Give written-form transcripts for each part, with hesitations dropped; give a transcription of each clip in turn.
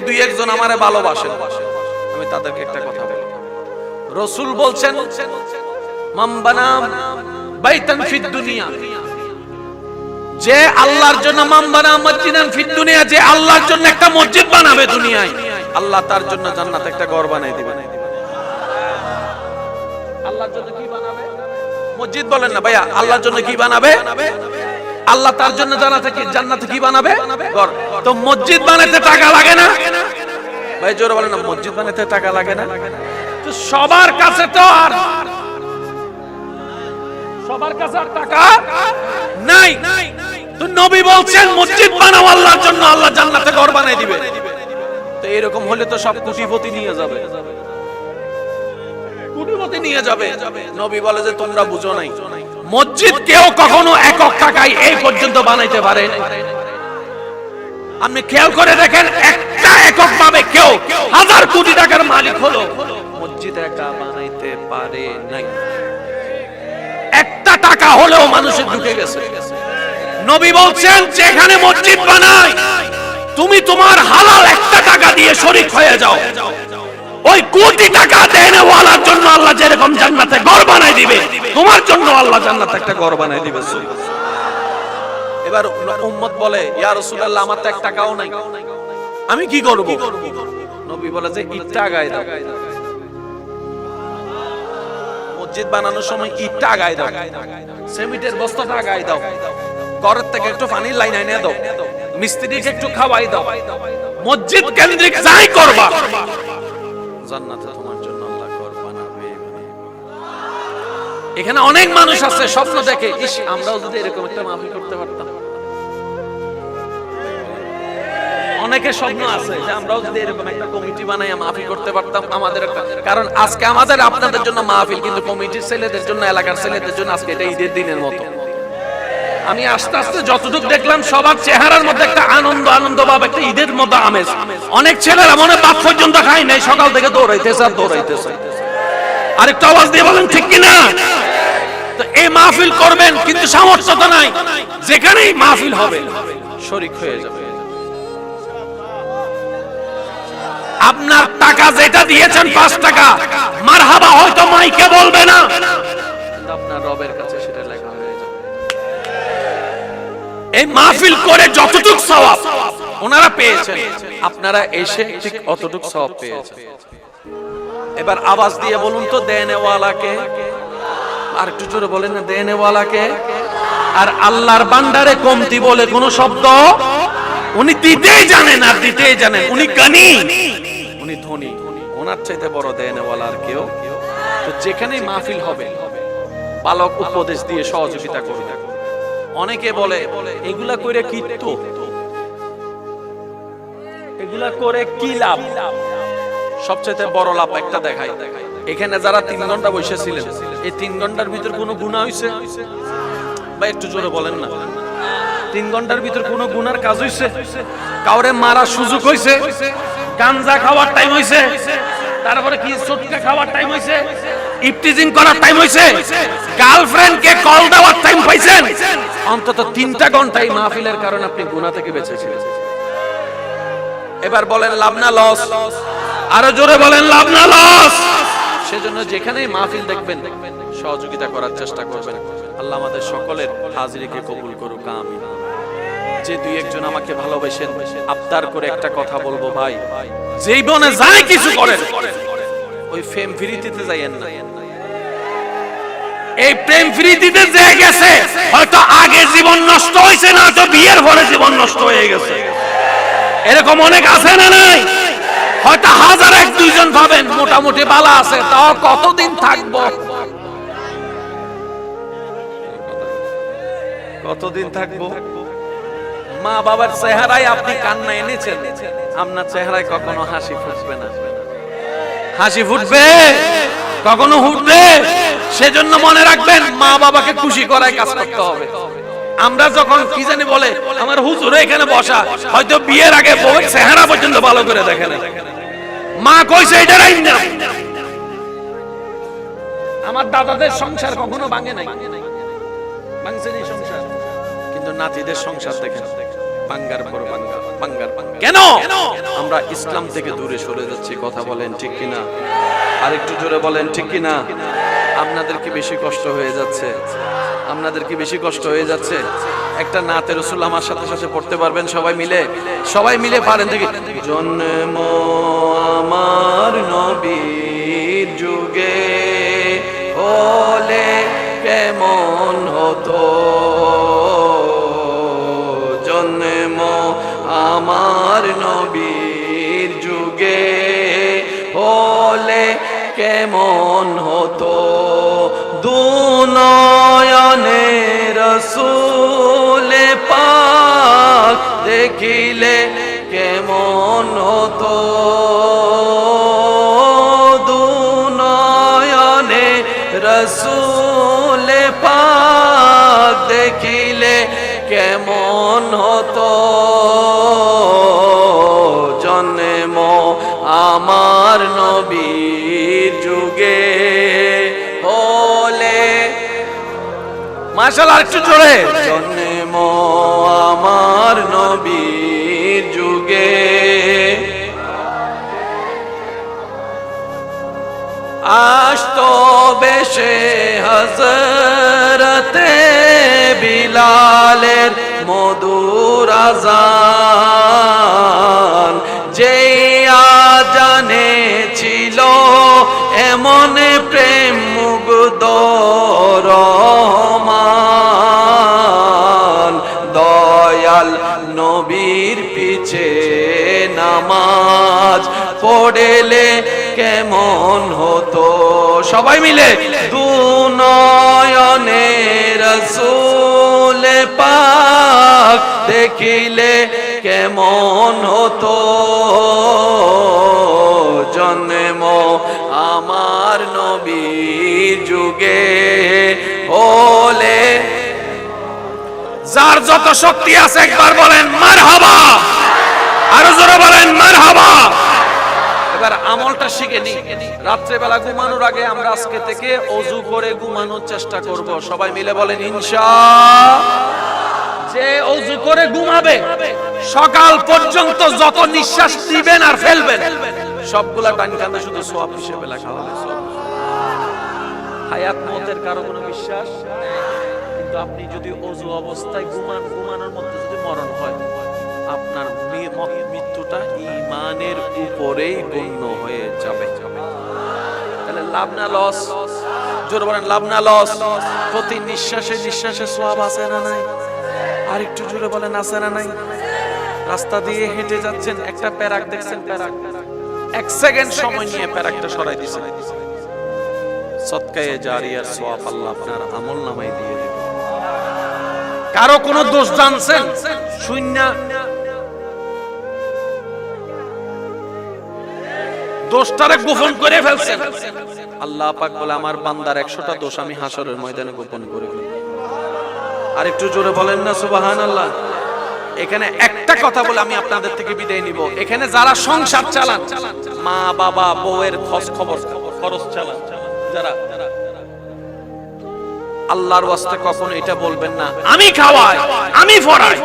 দুই একজন আমারে ভালোবাসেন, আমি তাদেরকে একটা কথা বলি। রাসূল বলছেন মান বানা বাইতান ফিদ দুনিয়া, যে আল্লাহর জন্য মান বানা মসজিদান ফিদ দুনিয়া, যে আল্লাহর জন্য একটা মসজিদ বানাবে দুনিয়ায়, আল্লাহ তার জন্য জান্নাতে একটা ঘর বানাই দিবেন। আল্লাহর জন্য কি বানাবে? মসজিদ বলেন না ভাইয়া, আল্লাহর জন্য কি বানাবে? আল্লাহ তার জন্য জান্নাতে কি বানাবে? ঘর। তো মসজিদ বানাতে টাকা লাগে না ভাই? জোরে বলেন না, মসজিদ বানাতে টাকা লাগে না? তো সবার কাছে তো আর টাকা নাই। তো নবী বলছেন মসজিদ বানাও আল্লাহর জন্য, আল্লাহ জান্নাতে ঘর বানাই দিবে। তো এরকম হলে তো সব কোটিপতি নিয়ে যাবে, কোটিপতি নিয়ে যাবে। নবী বলে যে তোমরা বুঝো নাই, মসজিদ কেউ কখনো একক টাকায় এই পর্যন্ত বানাইতে পারে না। আপনি খেয়াল করে দেখেন, একটা একক ভাবে কেউ হাজার কোটি টাকার মালিক হলো, মসজিদ একা বানাইতে পারে নাই। একটা টাকা হলেও মানুষের ঢুকে গেছে। নবী বলছেন যেখানে মসজিদ বানায়, তুমি তোমার হালাল একটা টাকা দিয়ে শরীক হয়ে যাও, ওই কোটি টাকা দেনওয়ালার জন্য আল্লাহ যেরকম জান্নাতে ঘর বানাই দিবে, তোমার জন্য আল্লাহ জান্নাতে একটা ঘর বানাই দিবে। এবার উম্মত বলে ইয়া রাসূলুল্লাহ আমার তো এক টাকাও নাই, আমি কি করব? নবী বলে যে ইটটা আগায় দাও, মসজিদ বানানোর সময় ইটটা আগায় দাও, সিমেন্টের বস্তাটা আগায় দাও, ঘরের থেকে একটু পানির লাইন এনে দাও, মিস্ত্রিকে একটু খাওয়াই দাও, মসজিদ কেন্দ্রিক যাই করবা, জান্নাতে তোমার জন্য আল্লাহ ঘর বানাবে। এখানে অনেক মানুষ আছে স্বপ্ন দেখে, ইস আমরাও যদি এরকম একটা মাহফিল করতে পারতাম। অনেকের স্বপ্ন আছে যে আমরাও যদি এরকম একটা কমিটি বানাই মাহফিল করতে পারতাম আমাদের একটা। কারণ আজকে আমাদের আপনাদের জন্য মাহফিল, কিন্তু কমিটির ছেলেদের জন্য, এলাকার ছেলেদের জন্য আজকে এটা ঈদের দিনের মতো। আমি আস্তে আস্তে যতটুকু দেখলাম সবার চেহারার মধ্যে একটা আনন্দ ভাব, একটা ঈদের মতো আমেজ। অনেক ছেলেরা মনে ভাত পর্যন্ত খায় নাই, সকাল থেকে দৌড়াইতেছে আর দৌড়াইতেছে। আরেকটা আওয়াজ দিয়ে বলেন ঠিক কিনা? তো এই মাহফিল করবেন, কিন্তু সামর্থ্য তো নাই। যেখানেই মাহফিল হবে শরীক হয়ে যাবে। আপনার টাকা যেটা দিয়েছেন 5 টাকা, মারহাবা হয়তো মাইকে বলবে না, কিন্তু আপনার রবের কাছে সেটা লেখা হয়ে যাবে। এই মাহফিল করে যতটুকু সওয়াব ওনারা পেয়েছেন, আপনারা এসে ঠিক অতটুকু সওয়াব পেয়েছেন। এবার আওয়াজ দিয়ে বলুন তো দেনেওয়ালাকে, আর একটু জোরে বলেন না, দেনেওয়ালাকে। আর আল্লাহর ভান্ডারে কমতি বলে কোন শব্দ, উনি দিতেই জানেন আর দিতেই জানেন, উনি গানি, উনি ধনী, ওনার চাইতে বড় দেনেওয়ালা আর কেউ। তো যেখানেই মাহফিল হবে বালক উপদেশ দিয়ে সহযোগিতা করবে। অনেকে বলে এগুলা করে কি, তো এগুলা করে কি লাভ? সবচেয়ে বড় লাভ একটা দেখাই। এখানে যারা 3 ঘন্টা বসেছিলেন, এই 3 ঘন্টার ভিতর কোনো গুনাহ হইছে? বা একটু জোরে বলেন না। 3 ঘন্টার ভিতর কোনো গুনার কাজ হইছে? কাউরে মারার সুযোগ হইছে? গাঞ্জা খাওয়ার টাইম হইছে? তারপরে কি সুটকা খাওয়ার টাইম হইছে? ইফটিজিং করার টাইম হইছে? গার্লফ্রেন্ডকে কল দেওয়ার টাইম পাইছেন? অন্তত 3টা ঘন্টা এই মাহফিলের কারণে আপনি গুনাহ থেকে বেঁচেছিলেন। এবার বলেন লাভ না লস? আরো জোরে বলেন লাভ না লস? সেজন্য যেখানেই মাহফিল দেখবেন সহযোগিতা করার চেষ্টা করবেন। আল্লাহ আমাদের সকলের হাজিরিকে কবুল করুক, আমিন। যে 2-1 জন আমাকে ভালোবাসেন, আবদার করে একটা কথা বলবো ভাই, যেই বনে যাই কিছু করেন, ওই ফেম ফ্রিতে যাইয়েন না। এই প্রেম ফ্রিতে যে গেছে, হয়তো আগে জীবন নষ্ট হয়েছে, না তো বিয়ের পরে জীবন নষ্ট হয়ে গেছে। এরকম অনেক আছে না নাই? হয়তো 1000-1-2 জন ভাবেন মোটামুটি বালা আছে, তাও কতদিন থাকবো? কতদিন থাকবো? মা বাবার চেহারায় আপনি কান্না এনেছেন, আপনার চেহারায় কখনো হাসি ফুটবে না। হাসি ফুটবে? কখনো ফুটবে? সেজন্য মনে রাখবেন, মা বাবাকে খুশি করায় কাজ করতে হবে। আমরা যখন কি জানি বলে আমার হুজুর এখানে বসা, হয়তো বিয়ের আগে বউয়ের চেহারা পর্যন্ত ভালো করে দেখে না। মা কইছে এটা রাইন না। আমার দাদাদের সংসার কখনো ভাঙে নাই, ভাঙছে না সংসার, কিন্তু নাতিদের সংসার দেখেন বাঙ্গার পর বাঙ্গা, বাঙ্গার বাঙ্গা। কেন আমরা ইসলাম থেকে দূরে সরে যাচ্ছি? কথা বলেন ঠিক কিনা? আর একটু জোরে বলেন ঠিক কিনা? আপনাদের কি বেশি কষ্ট হয়ে যাচ্ছে? আপনাদের কি বেশি কষ্ট হয়ে যাচ্ছে? একটা নাতে রাসূল আমার সাথে সাথে পড়তে পারবেন সবাই মিলে? সবাই মিলে পারেন দেখি। জন্ম আমার নবীর যুগে হলে কেমন হতো, জন্ম আমার নবীর যুগে হলে কেমন হতো, দুনয়নে রাসূল পাক দেখিলে কেমন হতো, দুনয়নে রাসূল পাক দেখিলে কেমন হতো, জন্ম আমার নবীর যুগে হলে। মাশাআল্লাহ, একটু জোরে। জন্ম আমার নবীর যুগে আসতো বেশে হযরতে বিলালের মধুর আযান, যেই আজানে ছিল এমন প্রেম মুগ্ধ রহমান, দয়াল নবীর পিছে নামাজ পড়লে কেমন হতো। সবাই মিলে। দুনয়নে রাসূল পাক দেখিলে কেমন হতো, জন্ম আমার নবীর যুগে হলে। যার যত শক্তি আছে একবার বলেন মারহাবা, আরো জোরে বলেন মারহাবা। এবার আমলটা শিখে নি। রাত্রেবেলা ঘুমানোর আগে আমরা আজকে থেকে ওযু করে ঘুমানোর চেষ্টা করব। সবাই মিলে বলেন ইনশাআল্লাহ। যে ওযু করে ঘুমাবে সকাল পর্যন্ত যত নিঃশ্বাস দিবেন আর ফেলবেন সবগুলা ডান কাঁধে শুধু সওয়াব হিসেবে লেখা হবে। হায়াত মওতের কারো কোনো বিশ্বাস নেই, কিন্তু আপনি যদি ওযু অবস্থায় ঘুমান, ঘুমানোর মধ্যে যদি মরণ হয়, আপনার মৃত্যুটা ঈমানের উপরেই গণ্য হয়ে যাবে। তাহলে লাভ না লস? জোরে বলেন লাভ না লস? প্রতি নিঃশ্বাসে নিঃশ্বাসে সওয়াব আছে না নাই? আর একটু জোরে বলেন আছে না নাই? রাস্তা দিয়ে হেঁটে যাচ্ছেন, একটা প্যারাক দেখছেন, প্যারাক এক সেকেন্ড সময় নিয়ে প্যারাকটা সরাই দিয়েছেন, সদকায়ে জারিয়ার সওয়াব আল্লাহ আপনার আমলনামায় দিয়ে দেবে। কারো কোনো দোষ জানছেন শূন্য, দোষটারে গোপন করে ফেলছেন, আল্লাহ পাক বলে আমার বান্দার 100টা দোষ আমি হাসরের ময়দানে গোপন করে ফেলব। আর একটু জোরে বলেন না সুবহানাল্লাহ। এখানে একটা কথা বলে আমি আপনাদের থেকে বিদায় নিব। এখানে যারা সংসার চালান, মা বাবা বউয়ের খোঁজ খবর খরচ চালান, যারা আল্লাহর ওয়াস্তে কখনো এটা বলবেন না আমি খাওয়াই আমি পড়াই,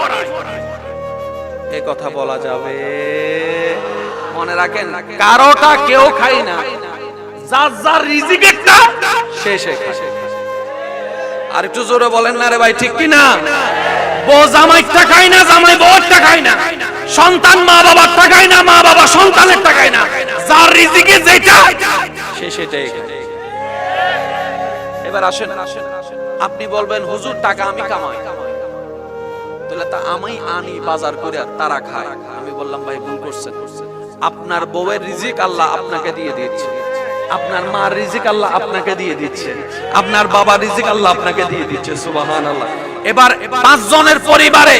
এই কথা বলা যাবে? মনে রাখেন কারোটা কেউ খাই না, যার যার রিজিকেরটা সে খায়। আর একটু জোরে বলেন না রে ভাই, ঠিক কি না? বউ জামাইটা খায় না, জামাই বউরটা খায় না, সন্তান মা বাবারটা খায় না, মা বাবা সন্তানেরটা খায় না, যার রিজিকে যেটা সে সেটাই খায়। এবার আসেন, আপনি বলবেন হুজুর টাকা আমি কামাই, তাহলে তা আমি আনি বাজার করে তারা খায়। আমি বললাম ভাই ভুল করছেন, আপনার বউয়ের রিজিক আল্লাহ আপনাকে দিয়ে দিচ্ছে, আপনার মার রিজিক আল্লাহ আপনাকে দিয়ে দিচ্ছে, আপনার বাবার রিজিক আল্লাহ আপনাকে দিয়ে দিচ্ছে। সুবহানাল্লাহ। এবার 5 জনের পরিবারে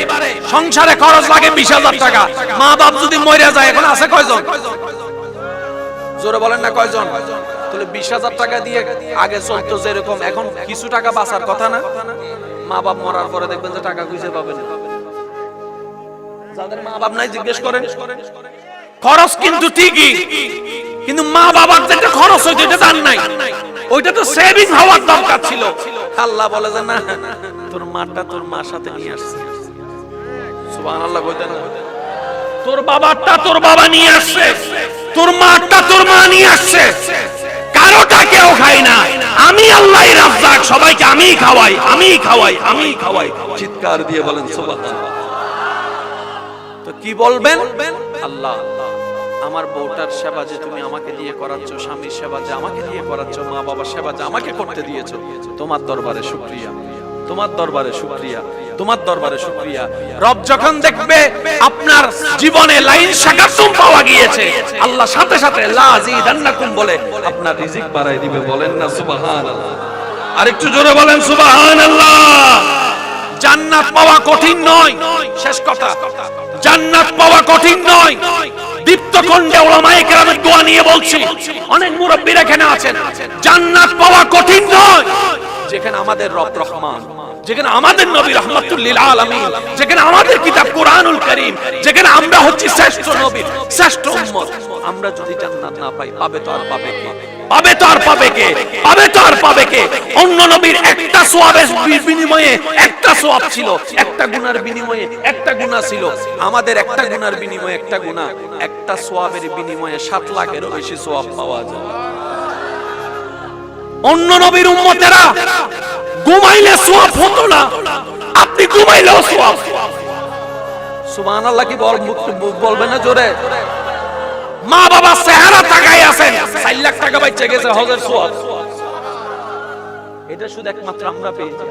সংসারে খরচ লাগে 20,000 টাকা, মা বাপ যদি মরে যায় এখন আছে কয়জন? জোরে বলেন না কয়জন? তাহলে 20,000 টাকা দিয়ে আগে চলতো যেরকম, এখন কিছু টাকা বাঁচার কথা না? মা বাপ মরার পরে দেখবেন যে টাকা খুঁজে পাবেন। যাদের মা বাপ নাই জিজ্ঞেস করেন, খরচ কিন্তু ঠিকই, কিন্তু মা বাবার যেটা খরচ হইতো এটা জান নাই, ওইটা তো সেভিং হওয়ার দরকার ছিল। আল্লাহ বলে যে না, তোর মাটা তোর মার সাথে নিয়ে আসছে। সুবহানাল্লাহ কইতে না? তোর বাবারটা তোর বাবা নিয়ে আসছে, তোর মারটা তোর মা নিয়ে আসছে, কারোটা কেউ খায় না। আমি আল্লাহই রাজ্জাক, সবাইকে আমিই খাওয়াই, আমিই খাওয়াই, আমিই খাওয়াই। চিৎকার দিয়ে বলেন সুবহানাল্লাহ। তো কি বলবেন? আল্লাহ, আমার বউটার সেবা যে তুমি আমাকে দিয়ে করাচ্ছ, স্বামীর সেবা যে আমাকে দিয়ে করাচ্ছ, মা বাবার সেবা যে আমাকে করতে দিয়েছো, তোমার দরবারে শুকরিয়া, তোমার দরবারে শুকরিয়া, তোমার দরবারে শুকরিয়া। রব যখন দেখবে আপনার জীবনে লাইন শাকাতুম পাওয়া গিয়েছে, আল্লাহ সাথে সাথে লা আযীদান্নাকুম বলে আপনার রিজিক বাড়াই দিবে। বলেন না সুবহানাল্লাহ? আরেকটু জোরে বলেন সুবহানাল্লাহ। জান্নাত পাওয়া কঠিন নয়, শেষ কথা, জান্নাত পাওয়া কঠিন নয়। দীপ্ত কণ্ঠে উলামায়ে কেরামের দোয়া নিয়ে বলছি, অনেক মুরব্বিরা এখানে আছেন। জান্নাত পাওয়া কঠিন নয়, যেখানে আমাদের রব রহমান, যেখানে আমাদের নবী রাহমাতুল লিল আলামিন, যেখানে আমাদের কিতাব কোরআনুল কারীম, যেখানে আমরা হচ্ছি শ্রেষ্ঠ নবী, শ্রেষ্ঠ উম্মত। আমরা যদি জান্নাত না পাই, পাবে তো আর পাবে কে? পাবে তো আর পাবে কে? পাবে তো আর পাবে কে? অন্য নবীর একটা সওয়াবের বিনিময়ে একটা সওয়াব ছিল, একটা গুনার বিনিময়ে একটা গুনাহ ছিল। আমাদের একটা গুনার বিনিময়ে একটা গুনাহ, একটা সওয়াবের বিনিময়ে 7 লাখেরও বেশি সওয়াব পাওয়া যায়। অন্য নবীর উম্মতেরা ঘুমাইলে সওয়াব হতো না, আপনি ঘুমাইলেও সওয়াব। সুবহানাল্লাহ কি বলবেন না জোরে? মা বাবা চেহারা তাকাই আছেন, 4 লাখ টাকা বাইচে গেছে হজের সওয়াব। এটা শুধু একমাত্র আমরা পেয়েছি।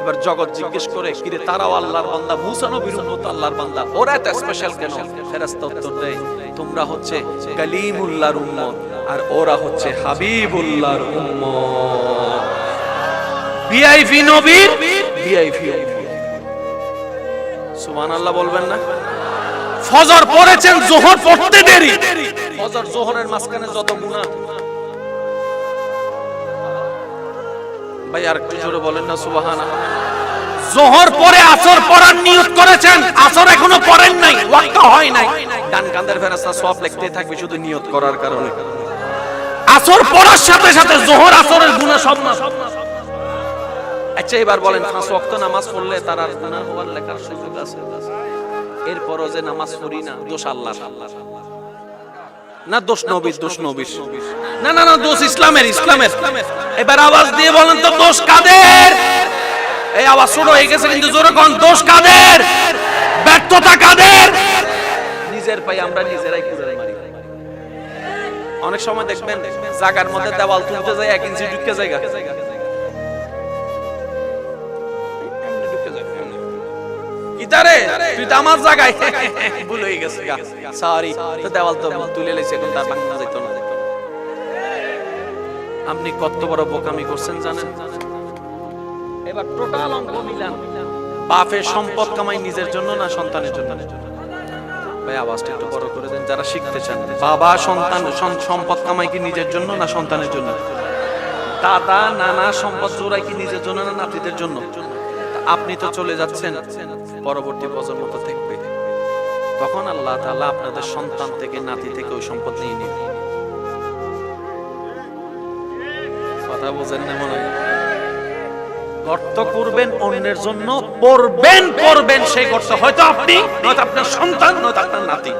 এবার জগৎ জিজ্ঞেস করে, কিরে তারাও আল্লাহর বান্দা, মুসা নবীর উম্মত আল্লাহর বান্দা, ওরা এত স্পেশাল কেন? ফেরেশতা উত্তর দেয়, তোমরা হচ্ছে কালিমুল্লাহর উম্মত আর ওরা হচ্ছে হাবিবুল্লাহর উম্মত। ভিআইপি নবীর ভিআইপি। সুবহানাল্লাহ বলবেন না? ফজর পড়েছেন, যোহর পড়তে দেরি, ফজর যোহরের মাঝখানে যত গুনাহ। ভাই আর একটু জোরে বলেন না সুবহানাল্লাহ। যোহর পরে আসর পড়ার নিয়ত করেছেন, আসর এখনো পড়েন নাই, ওয়াক্ত হয় নাই, ডান কাঁধের ফেরেশতা সওয়াব লিখতে থাকবে শুধু নিয়ত করার কারণে। আসর পড়ার সাথে সাথে যোহর আসরের গুনাহ সব না। আচ্ছা এবার বলেন, 5 ওয়াক্ত নামাজ পড়লে তার আর গুনাহ হওয়ার লেখার সুযোগ আছে? এরপরও যে নামাজ পড়ি না, দোষ আল্লাহর না, দোষ নবীর? দোষ নবীর না, না না, দোষ ইসলামের, ইসলামের। এবার আওয়াজ দিয়ে বলেন তো দোষ কাদের? এই আওয়াজ ছোট হয়ে গেছে কিন্তু জোরে কোন, দোষ কাদের? ব্যর্থতা কাদের? নিজের পাই আমরা নিজেরাই কুড়াই মারি। অনেক সময় দেখবেন জায়গার মধ্যে দেওয়াল তুলতে যায় 1 ইঞ্চি ঢুকে জায়গা, কিতারে তুই তো আমার জায়গায় ভুল হয়ে গেছে, সরি, তো দেওয়াল তো তুলে লাইছে, এখন তার ভাঙা যাইতো না। আপনি কত বড় বোকামি করছেন জানেন? এবার টোটাল অঙ্ক মিলান, বাপের সম্পদ কামাই নিজের জন্য না সন্তানের জন্য? ভাই আওয়াজটা একটু বড় করে দেন যারা শিখতে চান। বাবা সন্তান সম্পদ কামাই কি নিজের জন্য না সন্তানের জন্য? দাদা নানা সম্পদ জোড়াই কি নিজের জন্য না নাতিদের জন্য? আপনি তো চলে যাচ্ছেন, পরবর্তী প্রজন্ম তো থাকবে, তখন আল্লাহ তাআলা আপনাদের সন্তান থেকে নাতি থেকে ওই সম্পদ নিয়ে নেবে। কথা বুঝেন না মনে হয়? গর্ত করবেন অন্যের জন্য, পড়বেন সেই গর্ত হয়তো আপনি, নয়তো আপনার সন্তান, নয়তো আপনার নাতি।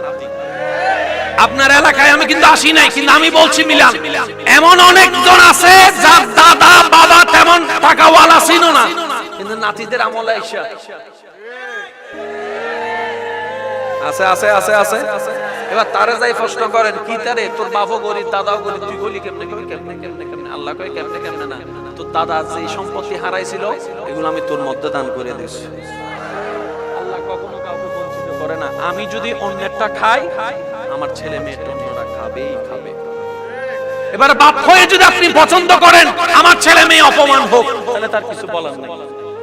আপনার এলাকায় আমি কিন্তু আসি নাই, কিন্তু আমি বলছি মিলান, এমন অনেকজন আছে যার দাদা বাবা তেমন টাকাওয়ালা ছিল না, কিন্তু নাতিদের আমলে আইসা আছে আছে আছে আছে। এবার তারে যাই প্রশ্ন করেন, কি তারে তোর বাবা গরিব দাদাও গরিব, তুই গলি কেমনে কেমনে কেমনে কেমনে? আল্লাহ কয় কেমনে কেমনে না, তোর দাদা যে সম্পত্তি হারাইছিল এগুলো আমি তোর মধ্যে দান করে দিয়েছি। আল্লাহ কখনো কাউকে বঞ্চিত করে না। আমি যদি অন্যেরটা খাই, আমার ছেলে মেয়ে অন্যরা খাবেই খাবে। এবার বাপ হয়ে যদি আপনি পছন্দ করেন আমার ছেলে মেয়ে অপমান হোক, তাহলে তার কিছু বলার নেই,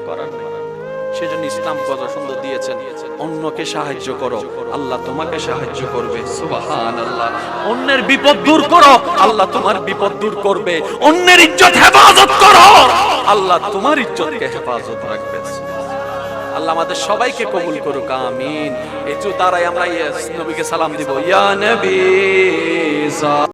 করার নেই। সেজন্য ইসলাম কত সুন্দর দিয়েছেন, অন্যকে সাহায্য করো, আল্লাহ তোমাকে সাহায্য করবে। সুবহানাল্লাহ। অন্যের বিপদ দূর করো, আল্লাহ তোমার বিপদ দূর করবে। অন্যের ইজ্জত হেফাজত করো, আল্লাহ তোমার ইজ্জতকে হেফাজত রাখবে। আল্লাহ আমাদের সবাইকে কবুল করুক, আমিন। এই তো দাঁড়াই আমরা নবীকে সালাম দিব, ইয়া নবী।